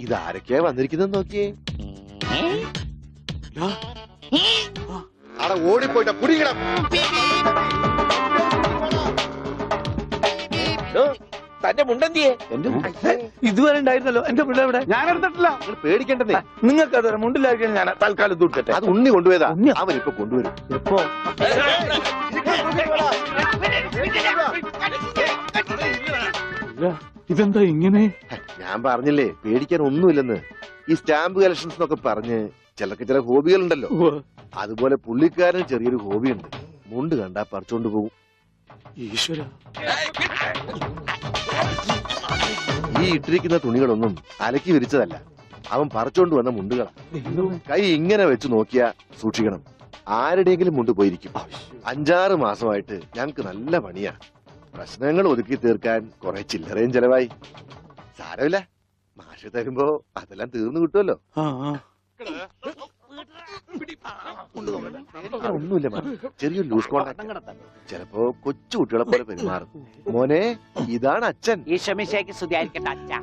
ഇതാരൊക്കെയാ വന്നിരിക്കുന്നത് നോക്കിയേ. അവിടെ ഓടിപ്പോയിട്ട കുടിക്കണം. തന്റെ മുണ്ടെന്തിയെ? ഇതുവരെ ഉണ്ടായിരുന്നല്ലോ എന്റെ മുണ്ട ഇവിടെ. ഞാൻ എടുത്തിട്ടില്ല. നിങ്ങൾ പേടിക്കേണ്ടതേ. നിങ്ങൾക്ക് അത് മുണ്ടിലായിരിക്കും. ഞാൻ തൽക്കാലം തൂക്കട്ടെ. അത് ഉണ്ണി കൊണ്ടുപോയതാ. അവൻ ഇപ്പൊ കൊണ്ടുവരും. എപ്പോ? ഇതെന്താ ഇങ്ങനെ? ഞാൻ പറഞ്ഞില്ലേ പേടിക്കാൻ ഒന്നുമില്ലെന്ന്. ഈ സ്റ്റാമ്പ് കളക്ഷൻസ് എന്നൊക്കെ പറഞ്ഞ് ചിലർക്ക് ചില ഹോബികളുണ്ടല്ലോ. അതുപോലെ പുള്ളിക്കാരന് ചെറിയൊരു ഹോബിയുണ്ട്. മുണ്ട് കണ്ടാ പറിച്ചോണ്ട് പോകും. ഈശ്വര, ഈ ഇട്ടിരിക്കുന്ന തുണികളൊന്നും അലക്കി വിരിച്ചതല്ല. അവൻ പറിച്ചോണ്ട് വന്ന മുണ്ടുകളാ. കൈ ഇങ്ങനെ വെച്ച് നോക്കിയാ സൂക്ഷിക്കണം, ആരുടെയെങ്കിലും മുണ്ട് പോയിരിക്കും. 5-6 മാസമായിട്ട് ഞങ്ങക്ക് നല്ല പണിയാ. പ്രശ്നങ്ങൾ ഒതുക്കി തീർക്കാൻ കുറെ ചില്ലറയും ചെലവായി. സാരമില്ല, മാഷ് തരുമ്പോ അതെല്ലാം തീർന്നു കിട്ടുമല്ലോ. ഒന്നുമില്ല, ചെറിയൊരു ലൂസ് കോണ്ടാക്ട്. ചിലപ്പോ കൊച്ചു കുട്ടികളെ പോലെ പെരുമാറും. മോനെ, ഇതാണ് അച്ഛൻ. ഈശോമിശിഹായ്ക്ക് സ്തുതിയായിരിക്കട്ടെ അച്ഛാ.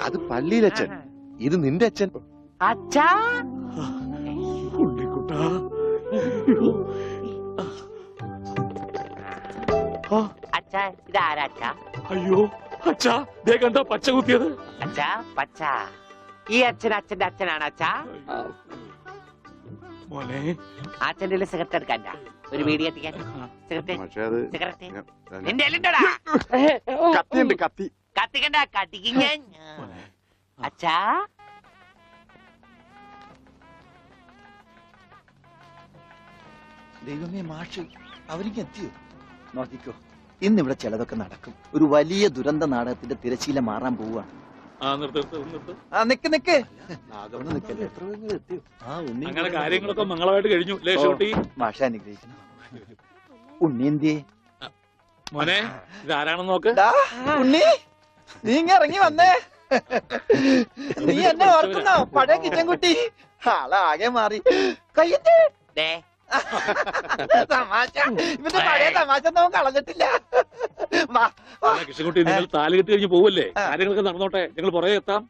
അത് പള്ളിയിലച്ഛൻ, ഇത് നിന്റെ അച്ഛൻ. അച്ഛാ, അച്ഛാ ഇതാരാ അച്ഛാ? അയ്യോ അച്ഛാ, ദേ കണ്ടോ പച്ച കുത്തിയത്. അച്ഛാ പച്ച. ഈ അച്ഛൻ അച്ഛന്റെ അച്ഛനാണ് അച്ഛാ. മോനെ, അച്ഛന്റെ സിഗരറ്റ് എടുക്കാൻ ഒരു വീഡിയോ എത്തിക്കാൻ. സിഗരറ്റ് നിന്റെ കത്തിയുണ്ട്, കത്തി. കത്തിക്കണ്ട, കത്തിക്കും ഞാൻ. അച്ഛാ, ദൈവമേ, മാഷ് അവരിക്ക് എത്തിയോ? നോക്കിക്കോ, ഇന്നിവിടെ ചിലതൊക്കെ നടക്കും. ഒരു വലിയ ദുരന്ത നാടകത്തിന്റെ തിരശീല മാറാൻ പോവുകയാണ്. നിക്ക് നിക്ക്, അങ്ങനെ കാര്യങ്ങളൊക്കെ മംഗളമായിട്ട് കഴിഞ്ഞു. മാഷ അനുഗ്രഹിക്കണം. ഉണ്ണി എന്തിയെ? മോനെ, ഇതാരാണെന്ന് നോക്ക്. ഉണ്ണി, നീ ഇങ്ങ ഇറങ്ങി വന്നേ. നീ എന്നെ ഓർക്കുന്നോ? പഴയ കിച്ചൻ കുട്ടി ആളാകെ മാറി. കയ്യേ തമാശ, ഇവന്റെ പഴയ തമാശ ഒന്നും കളഞ്ഞിട്ടില്ല. കൃഷ്ണൻകുട്ടി, നിങ്ങൾ താലി കെട്ടി കഴിഞ്ഞ് പോവല്ലേ? കാര്യങ്ങളൊക്കെ നടന്നോട്ടെ, ഞങ്ങൾ പുറകെ എത്താം.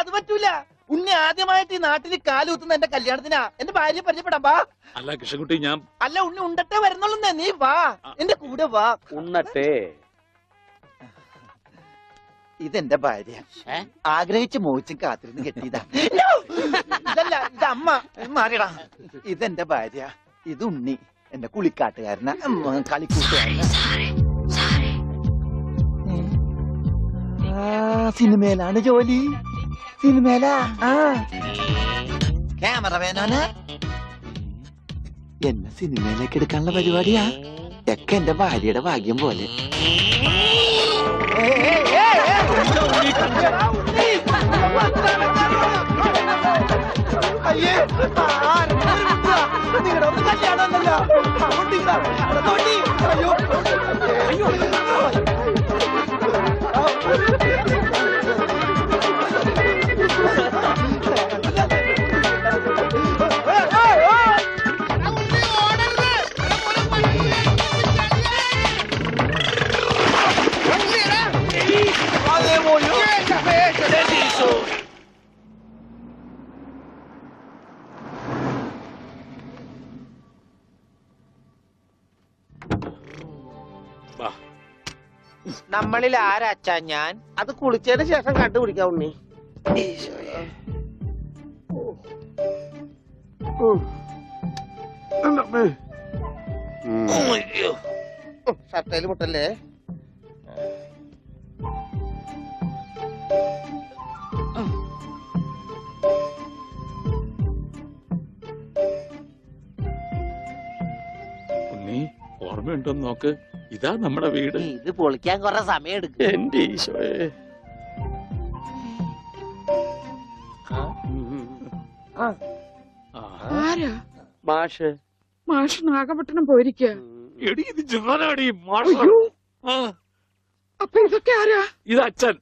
അത് പറ്റൂല. ഉണ്ണി ആദ്യമായിട്ട് ഈ നാട്ടിൽ കാലുകുത്തുന്ന എന്റെ കല്യാണത്തിനാ. എന്റെ ഭാര്യ പരിചയപ്പെടാം, വാ. അല്ല കൃഷ്ണൻകുട്ടി, ഞാൻ അല്ല ഉണ്ണി ഉണ്ടട്ടെ വരുന്നുള്ളൂ. നീ വാ, എന്റെ കൂടെ വാ. ഉണ്ണട്ടെ. ഇതെന്റെ ഭാര്യ, ആഗ്രഹിച്ച് മോഹിച്ചും കാത്തിരുന്ന് കെട്ടിയതാ. ഇതല്ല, ഇത് അമ്മ. മാറിയടാ. ഇതെന്റെ ഭാര്യ, ഇത് ഉണ്ണി, എന്റെ കുളിക്കാട്ടുകാരന, കളിക്കൂട്ടുകാരന. സിനിമയിലാണ് ജോലി. സിനിമയിലാ. ക്യാമറമാനോന് എന്നെ സിനിമയിലേക്ക് എടുക്കാനുള്ള പരിപാടിയാ. ഒക്കെ എന്റെ ഭാര്യയുടെ ഭാഗ്യം പോലെ. അയ്യേ, നിങ്ങളുടെ ഒന്ന് കല്യാണമല്ലോ. അയ്യോ അയ്യോ, നമ്മളിൽ ആരാച്ചാ ഞാൻ? അത് കുളിച്ചതിന് ശേഷം കണ്ടുപിടിക്കാം ഉണ്ണി. ഷർട്ടയില് മുട്ടല്ലേ? ഉണ്ണി, ഓർമ്മയുണ്ടോന്ന് നോക്ക്. ഇതാ നമ്മുടെ വീട്. ഇത് പൊളിക്കാൻ കുറെ സമയം എടുക്കും. എന്റെ ഈശോയെ. ആരാ? മാഷ്. മാഷ് നാഗപട്ടണം പോയിരിക്കുക. എടി, ഇത് ജാനാടി മാഷ. അപ്പൊ ഇതൊക്കെ ആരാ? ഇത് അച്ഛൻ,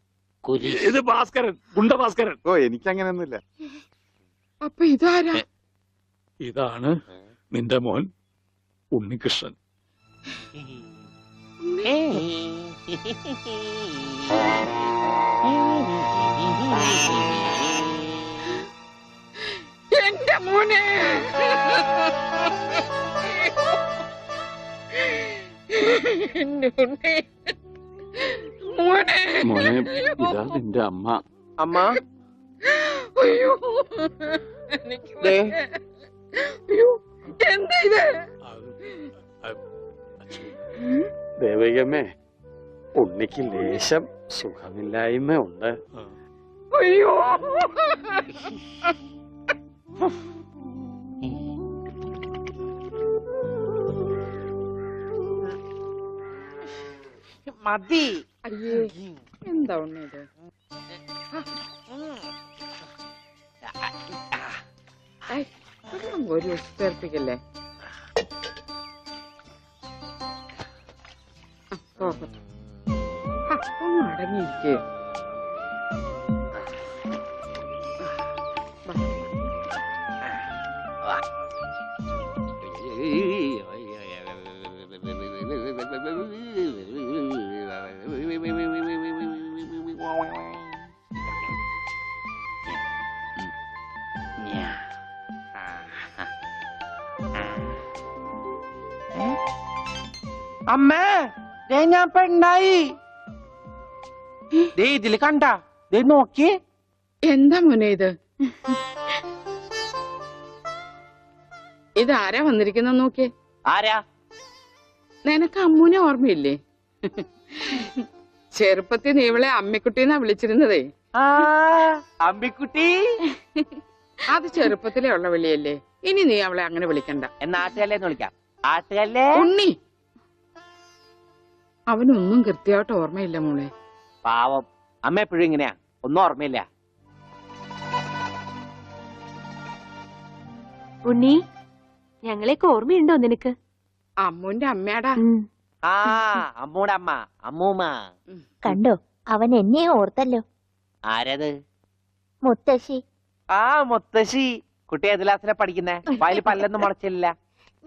ഇത് ഭാസ്കരൻ, ഗുണ്ട ഭാസ്കരൻ. ഓ, എനിക്കങ്ങനെയൊന്നുമില്ല. അപ്പൊ ഇതാരാ? ഇതാണ് നിന്റെ മോൻ ഉണ്ണികൃഷ്ണൻ. ഏ മോനെ എന്റെ ഉണ്ണി. മോനെ മോനെ ഇതാ നിന്റെ അമ്മ. അമ്മ അയ്യോ എനിക്ക് ദേ. വയ്യ. അയ്യോ എന്താ ഇത്? ദേവകമ്മേ, ഉണ്ണിക്ക് ലേശം സുഖമില്ലായ്മ ഉണ്ട്. അയ്യോ മതി. അയ്യേ എന്താ ഉണ്ണി ഇത്? ഐ, വെള്ളം ഒരു ചേർപ്പിക്കല്ലേ. പോകട്ടെ. ഒന്ന് അടങ്ങിയിരിക്കേ. അമ്മേ, ദേ ഞാൻ പെണ്ണായി. ദേ ഇതില് കണ്ട, ദേ നോക്കി. എന്താ മോനെ ഇത്? ഇതാരാ വന്നിരിക്കുന്ന നോക്കിയേ. ആരാ? നിനക്ക് അമ്മൂനെ ഓർമ്മയില്ലേ? ചെറുപ്പത്തിൽ നീ ഇവളെ അമ്മിക്കുട്ടിന്നാ വിളിച്ചിരുന്നതേ. ആ അമ്പിക്കുട്ടി. അത് ചെറുപ്പത്തിലേ ഉള്ള വിളിയല്ലേ. ഇനി നീ അവളെ അങ്ങനെ വിളിക്കണ്ട. എന്നാ ആട്ടുകല്ലേന്ന് വിളിക്കാം. ആട്ടുകല്ലേ. ഉണ്ണി, അവനൊന്നും കൃത്യമായിട്ട് ഓർമ്മയില്ല മോളെ. പാവം, അമ്മ എപ്പോഴും ഇങ്ങനെയാ, ഒന്നും ഓർമ്മയില്ല. ഉണ്ണി, ഞങ്ങളെയൊക്കെ ഓർമ്മയുണ്ടോ നിനക്ക്? അമ്മൂന്റെ അമ്മയാടാ. ആ അമ്മൂടെ അമ്മ, അമ്മൂമ്മ. കണ്ടോ, അവൻ എന്നെ ഓർത്തല്ലോ. ആരത്? മുത്തശ്ശി. ആ മുത്തശ്ശി. കുട്ടി ഏത് ക്ലാസ്സിലാ പഠിക്കുന്നേ? വായിൽ പല്ലൊന്നും മുളച്ചില്ല.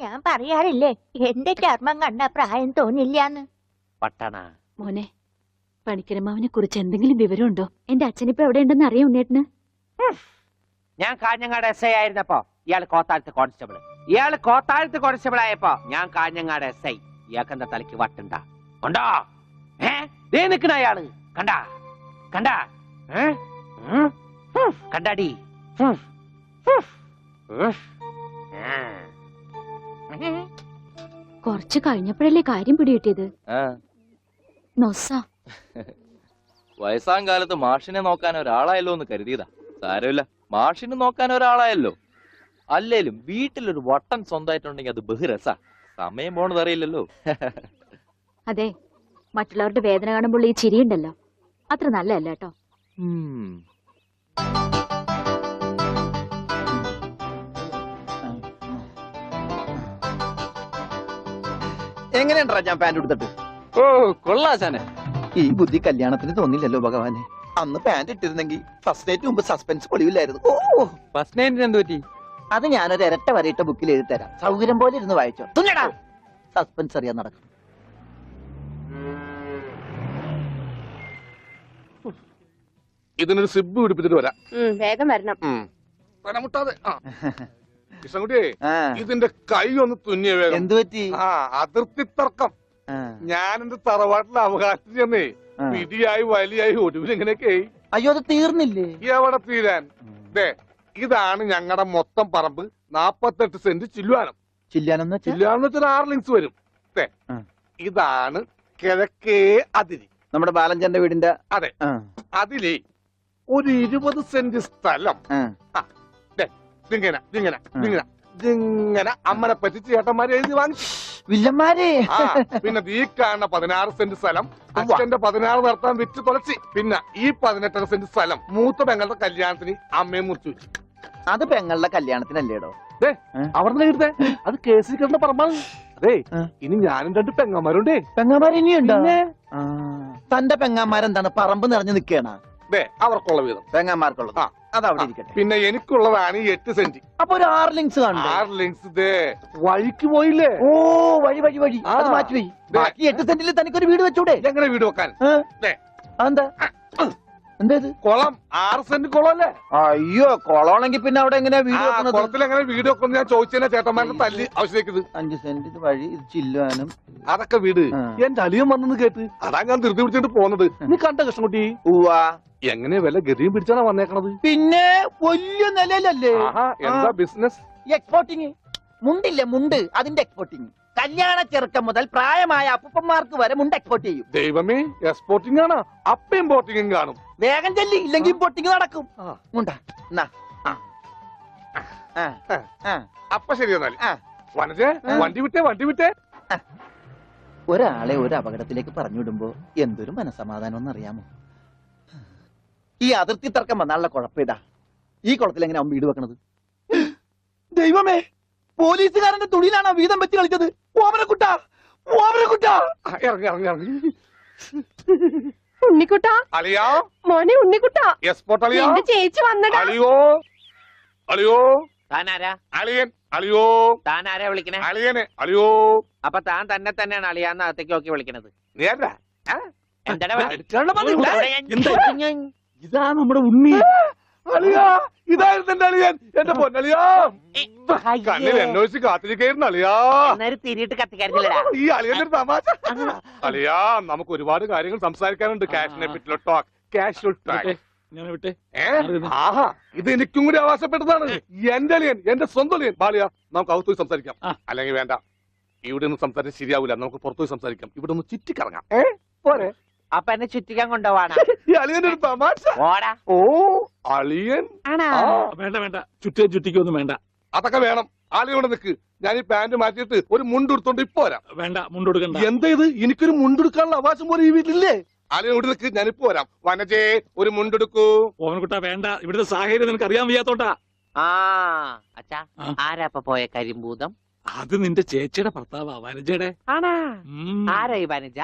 ഞാൻ പറയാറില്ലേ, എന്റെ ചർമ്മം കണ്ട പ്രായം തോന്നില്ലാന്ന്. പട്ടണ മോനെ, പണിക്കരമാവിനെ കുറിച്ച് എന്തെങ്കിലും വിവരമുണ്ടോ? എന്റെ അച്ഛനിപ്പോ എവിടെ ഉണ്ടെന്ന് അറിയാം ഉണ്ണേട്ടന്? ഞാൻ കാഞ്ഞങ്ങാട് എസ് ഐ ആയിരുന്നപ്പോ ഇയാള് കോത്താഴത്ത് കോൺസ്റ്റബിൾ. ഇയാള് കോത്താഴത്ത് കോൺസ്റ്റബിൾ ആയപ്പോ ഞാൻ കാഞ്ഞങ്ങാട് എസ് ഐ. ഇയാൾക്കെന്താ തലയ്ക്ക് വട്ടുണ്ടാ? ഉണ്ടോ? ദേ നിക്കണ അയാള്. കണ്ടാ കണ്ടാ? കണ്ടാടി? കുറച്ച് കഴിഞ്ഞപ്പോഴല്ലേ കാര്യം പിടികിട്ടിയത്. നൊസ. വയസ്സാം കാലത്ത് മാഷിനെ നോക്കാൻ ഒരാളായല്ലോ എന്ന് കരുതിയതാ. സാരമില്ല, മാഷിനെ നോക്കാൻ ഒരാളായല്ലോ. അല്ലേലും വീട്ടിലൊരു വട്ടൻ സ്വന്തമായിട്ടുണ്ടെങ്കിൽ അത് ബഹുരസാ. സമയം പോണത് അറിയില്ലല്ലോ. അതെ, മറ്റുള്ളവരുടെ വേദന കാണുമ്പോൾ ഈ ചിരിയുണ്ടല്ലോ, അത്ര നല്ലതല്ല കേട്ടോ. എങ്ങനെയുണ്ടാ ഞാൻ പാന്റ് എടുത്തിട്ട്? ഓ കൊള്ളാശാനെ. ഈ ബുദ്ധി കല്യാണത്തിന് തോന്നില്ലല്ലോ ഭഗവാനെ. അന്ന് പാന്റ് ഇട്ടിരുന്നെങ്കിൽ ഫസ്റ്റ് നൈറ്റ് മുമ്പ് സസ്പെൻസ് പൊളിവില്ലായിരുന്നു. ഓ, ഫസ്റ്റ് നൈറ്റിന് എന്ത് പറ്റി? അത് ഞാനൊരു ഇരട്ട വരയിട്ട ബുക്കിൽ എഴുതി തരാം. സൗകര്യം പോലെ ഇരുന്ന് വായിച്ചോ. തുന്നടാ, സസ്പെൻസ് അറിയാൻ നടക്കും. ഇതിനൊരു സിബ് പിടിപ്പിച്ചിട്ട് വരാം. വേഗം വരണം. മുട്ടാതെ. കൃഷ്ണൻകുട്ടിയെ, ഇതിന്റെ കൈ ഒന്ന് തുന്നിയ വേഗം. എന്തു പറ്റി? ആ അതിർത്തി തർക്കം. ഞാൻ എന്റെ തറവാട്ടിലെ അവകാശം ചെന്നേ പിടിയായി വലിയായി ഒടുവിൽ ഇങ്ങനെയൊക്കെ. അയ്യോ, അത് തീർന്നില്ലേ? എവിടെ തീരാൻ? ഇതാണ് ഞങ്ങളുടെ മൊത്തം പറമ്പ്. 48 സെന്റ് ചില്ലുവാനം. ചില്ലാനെന്ന് വെച്ചാൽ ചില്ലുവാനം വെച്ചാൽ 6 ലിങ്സ് വരും. ഇതാണ് കിഴക്കേ അതിരി. നമ്മുടെ ബാലഞ്ചന്റെ വീടിന്റെ. അതെ, അതിലേ ഒരു 20 സെന്റ് സ്ഥലം. ഇങ്ങനെ അമ്മനെ പറ്റി ചേട്ടന്മാരെ എഴുതി വാങ്ങിച്ചു. വില്ലന്മാരെ. പിന്നെ ഈ കാണുന്ന 16 സെന്റ് സ്ഥലം അച്ഛന്റെ 16 നടത്താൻ വിറ്റ് തുളച്ചി. പിന്നെ ഈ 18 സെന്റ് സ്ഥലം മൂത്ത പെങ്ങളുടെ കല്യാണത്തിന് അമ്മയെ മുറിച്ചു വെച്ചു. അത് പെങ്ങളുടെ കല്യാണത്തിനല്ലേടോ? അവിടെ എഴുതേ, അത് കേസിൽ കിടന്ന പറമ്പാണ്. അതെ, ഇനി ഞാനും 2 പെങ്ങന്മാരുണ്ടേ. പെങ്ങന്മാർ ഇനിയുണ്ടോ? തന്റെ പെങ്ങന്മാരെന്താണ് പറമ്പ് നിറഞ്ഞു നിൽക്കണ? അവർക്കുള്ള വീതം പെങ്ങന്മാർക്കുള്ളത് അതവിടെ ഇരിക്കട്ടെ. പിന്നെ എനിക്കുള്ളതാണ് 8 സെന്റ്. അപ്പൊ ഒരു 6 ലിങ്സ് കാണും. 6 ലിങ്സ് വഴിക്ക് പോയില്ലേ? ഓ, വഴി വഴി വഴി. അത് മാറ്റിപ്പോയി. ബാക്കി 8 സെന്റിൽ തനിക്കൊരു വീട് വെച്ചൂടെ? എങ്ങനെ വീട് വെക്കാൻ? എന്താ എന്തേത് കുളം 6 സെന്റ് കുളം അല്ലേ? അയ്യോ കൊളമാണെങ്കിൽ പിന്നെ അവിടെ എങ്ങനെയാ വീട് ആ വെക്കണത്? കുളത്തിൽ എങ്ങനെ വീട് വെക്കുന്നു ഞാൻ ചോദിച്ചതിനെ ചേട്ടന്മാരുടെ തല്ലി ആവശ്യത്തേക്കത് 5 സെന്റ് ഇത് വഴി ഇത് ചില്ലുവാനും. അതൊക്കെ വീട് ആ. എന്റെ അളിയൻ വന്നെന്ന് കേട്ട് അതാ ഞാൻ ധൃതി പിടിച്ചിട്ട് പോന്നത്. നീ കണ്ട കൃഷ്ണൻകുട്ടി ഉവ്വാ. എങ്ങനെ വല്ല ഗതിയും പിടിച്ചാണ് വന്നേക്കണത്? പിന്നെ വലിയ നിലയിലല്ലേ ആഹാ എന്താ ബിസിനസ്? എക്സ്പോർട്ടിങ്. മുണ്ടില്ലേ മുണ്ട്, അതിന്റെ എക്സ്പോർട്ടിങ്. കല്യാണ ചെറുക്കം മുതൽ പ്രായമായ അപ്പൂപ്പന്മാർക്ക് വരെ മുണ്ട് എക്സ്പോർട്ട് ചെയ്യും. ദൈവമേ എക്സ്പോർട്ടിംഗ് ആണ്, അപ്പ ഇമ്പോർട്ടിംഗും കാണും. വേഗം ചെല്ലി, ഇല്ലെങ്കിൽ ഇമ്പോർട്ടിങ് നടക്കും. ആ. മുണ്ട എന്നാ. ആ. ആ. അപ്പൊ ശരി എന്നാല് ആ. വനജേ വണ്ടി വിട്ടേ. ഒരാളെ ഒരു അപകടത്തിലേക്ക് പറഞ്ഞുവിടുമ്പോ എന്തൊരു മനസമാധാനം എന്നറിയാമോ? ഈ അതിർത്തി തർക്കം വന്നാലുള്ള കുഴപ്പമിതാ. ഈ കുളത്തിൽ എങ്ങനെ അവൻ വീട് വെക്കണത്? ദൈവമേ, പോലീസുകാരന്റെ തുണിയിലാണോ വീതം വെച്ച് കളിച്ചത്? ഓമനക്കുട്ടാ, ഓമനക്കുട്ടാ. ആ, ഇറങ്ങി ഉണ്ണിക്കുട്ടാ, അളിയാ, മോനെ ഉണ്ണിക്കുട്ടാ, എക്സ്പോർട്ട് അളിയാ, എന്റെ ചേച്ചി വന്നടാ. അളിയോ താനാരാ? അളിയൻ, അളിയോ താനാരാ വിളിക്കണേ? അളിയനെ, അളിയോ. അപ്പൊ താൻ തന്നെ തന്നെയാണ് അളിയാന്ന് അകത്തേക്ക് നോക്കി വിളിക്കണത്. നീ ആരാ? എന്താടാ ഇതാ നമ്മുടെ ഉണ്ണി. അളിയാ, ഇതായിരുന്നു എന്റെ അളിയൻ, എന്റെ പൊന്നളിയാ. കണ്ണിൽ എന്നോച്ച് കാത്തിരിക്കായിരുന്നു അളിയാ. തിരിയിട്ട് കത്തിക്കാരില്ലടാ. ഈ അളിയന്റെ ഒരു തമാശ. അളിയാ, നമുക്ക് ഒരുപാട് കാര്യങ്ങൾ സംസാരിക്കാനുണ്ട്. കാഷിനെ പറ്റിയുള്ള ടോക്ക്, കാഷ്വൽ ടോക്ക്. ആഹാ, ഇത് എനിക്കും കൂടി അവകാശപ്പെട്ടതാണ്. എന്റെ അളിയൻ, എന്റെ സ്വന്തം അളിയൻ. ബാലിയ, നമുക്ക് അകത്ത് പോയി സംസാരിക്കാം. അല്ലെങ്കിൽ വേണ്ട, ഇവിടെ നിന്ന് സംസാരിച്ച് ശരിയാവില്ല. നമുക്ക് പുറത്തുപോയി സംസാരിക്കാം. ഇവിടെ ഒന്ന് ചുറ്റിക്കറങ്ങാം. പോരെ? അപ്പൊ എന്നെ ചുറ്റിക്കാൻ കൊണ്ടുപോവാണ്. ഈ അളിയന്റെ ഒരു തമാശ. ഓടാ. ഓ അളിയൻ. ആണാ? ആ, വേണ്ട ചുറ്റിക്കൊന്നും വേണ്ട. അതൊക്കെ വേണം. ആളിയോടെ നിക്ക്. ഞാൻ ഈ പാന്റ് മാറ്റിയിട്ട് ഒരു മുണ്ടെടുത്തോണ്ട് ഇപ്പൊ വരാം. വേണ്ട മുണ്ടൊടുക്കണ്ട. എന്താ ഇത്? എനിക്കൊരു മുണ്ടെടുക്കാനുള്ള അവകാശം പോലെ ഈ വീട്ടിലില്ലേ? ആളിയോട് നിക്ക്, ഞാനിപ്പോ വരാം. വനജേ, ഒരു മുണ്ടെടുക്കൂ. ഓവൻകുട്ടാ വേണ്ട, ഇവിടുത്തെ സാഹചര്യം നിനക്ക് അറിയാൻ വയ്യാത്തോട്ടാ. ആ അച്ഛാ, ആരാ ഇപ്പൊ പോയ കരിമ്പൂതം? അത് നിന്റെ ചേച്ചിയുടെ ഭർത്താവാ, വനജയുടെ. ആണാ? ആരാ ഈ വനജ?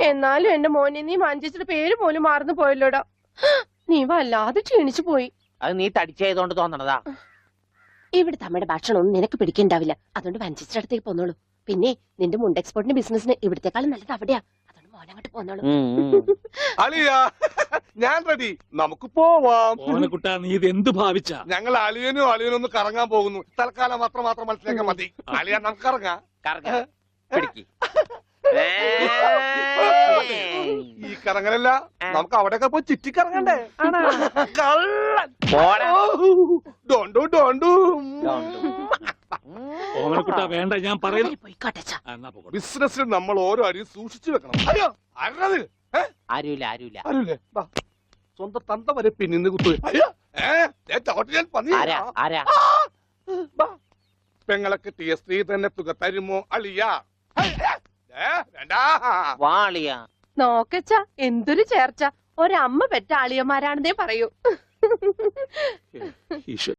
എന്നാലും എന്റെ മോനെ നീ മഞ്ചേച്ചിയുടെ പേര് പോലും മറന്നു പോയല്ലോടാ. നീ വല്ലാതെ ക്ഷീണിച്ചു പോയി. അത് നീ തടിച്ചതുകൊണ്ട് തോന്നണതാ. ഇവിടുത്തെ അമ്മയുടെ ഭക്ഷണം ഒന്നും നിനക്ക് പിടിക്കണ്ടാവില്ല. അതുകൊണ്ട് മഞ്ചേച്ചിയുടെ അടുത്തേക്ക് പോന്നോളൂ. പിന്നെ നിന്റെ മുണ്ട് എക്സ്പോർട്ടിന്റെ ബിസിനസിന് ഇവിടത്തെക്കാളും നല്ലത് അവിടെയാ. അതുകൊണ്ട് മോനങ്ങോട്ട് പോന്നോളൂ. അളിയാ, ഞാൻ റെഡി. നമുക്ക് പോവാം. ഓവൻകുട്ടാ, നീ ഇത് എന്ത് ഭാവിച്ചാ? ഞങ്ങൾ അളിയനും ഒന്ന് കറങ്ങാൻ പോകുന്നു. തൽക്കാലം മാത്രം മനസ്സിലാക്കാൻ മതി. അളിയ, നമുക്ക് ഇറങ്ങാം. പിടിക്ക്. ഈ കറങ്ങലല്ല, നമുക്ക് അവിടെയൊക്കെ പോയി ചുറ്റിക്കറങ്ങണ്ടേ? കള്ളൻ. ഡോണ്ടു. ഓവൻകുട്ടാ വേണ്ട, ഞാൻ പറയുന്നു. പോയിക്കോട്ടെ. എന്നാ പോകട്ടെ. ബിസിനസ്സിൽ നമ്മൾ ഓരോ അടിയും സൂക്ഷിച്ചു വെക്കണം. അയ്യോ, ആരത്? ആരുമില്ല. ബാ, സ്വന്തം തന്ത വരെ പിന്നിന്ന് കുത്തു. അയ്യോ, ഞാൻ പന്നി. ആരാ? ബാ, പെങ്ങളൊക്കെ സ്ത്രീ തന്നെ തുക തരുമോ അളിയ? വേണ്ട. വാളിയാ. നോക്കച്ച, എന്തൊരു ചേർച്ച. ഒരമ്മ പെറ്റ ആളിയന്മാരാണെന്നേ പറയൂ. ഈശ്വര